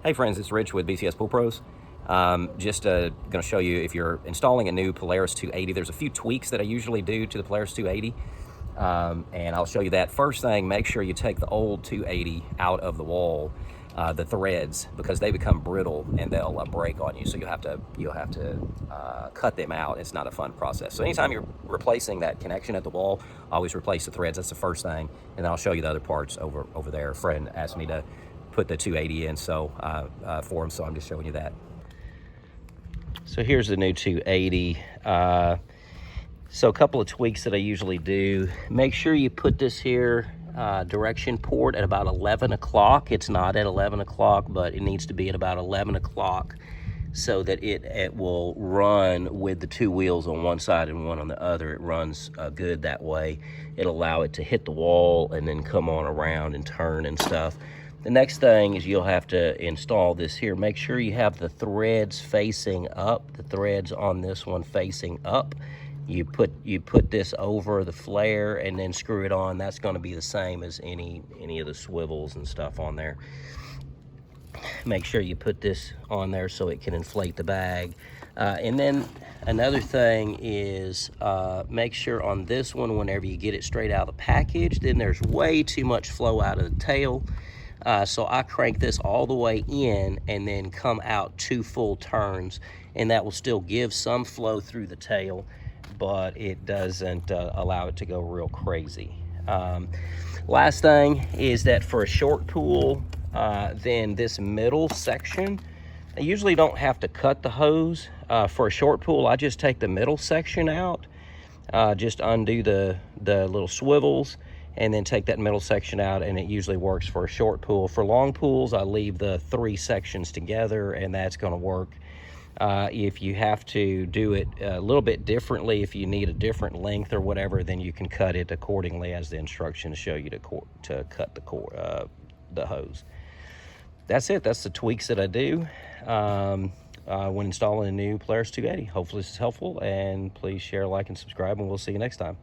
Hey friends, it's Rich with BCS Pools Pros. Just going to show you, if you're installing a new Polaris 280, there's a few tweaks that I usually do to the Polaris 280. And I'll show you that. First thing, make sure you take the old 280 out of the wall, the threads, because they become brittle and they'll break on you. So you'll have to cut them out. It's not a fun process. So anytime you're replacing that connection at the wall, always replace the threads. That's the first thing. And then I'll show you the other parts over there. A friend asked me to put the 280 in for him, so I'm just showing you that. So here's the new 280. So a couple of tweaks that I usually do. Make sure you put this here direction port at about 11 o'clock. It's not at 11 o'clock, but it needs to be at about 11 o'clock so that it will run with the two wheels on one side and one on the other. It runs good that way. It'll allow it to hit the wall and then come on around and turn and stuff. The next thing is you'll have to install this here. Make sure you have the threads facing up, the threads on this one facing up. You put this over the flare and then screw it on. That's going to be the same as any of the swivels and stuff on there. Make sure you put this on there so it can inflate the bag. And then another thing is make sure on this one, whenever you get it straight out of the package, then there's way too much flow out of the tail. So I crank this all the way in and then come out 2 full turns, and that will still give some flow through the tail, but it doesn't allow it to go real crazy. Last thing is that for a short pool, then this middle section, I usually don't have to cut the hose. For a short pool, I just take the middle section out, just undo the little swivels, and then take that middle section out, and it usually works for a short pool. For long pools, I leave the 3 sections together, and that's gonna work. If you have to do it a little bit differently, if you need a different length or whatever, then you can cut it accordingly as the instructions show you to cut the hose. That's it. That's the tweaks that I do when installing a new Polaris 280. Hopefully this is helpful, and please share, like, and subscribe, and we'll see you next time.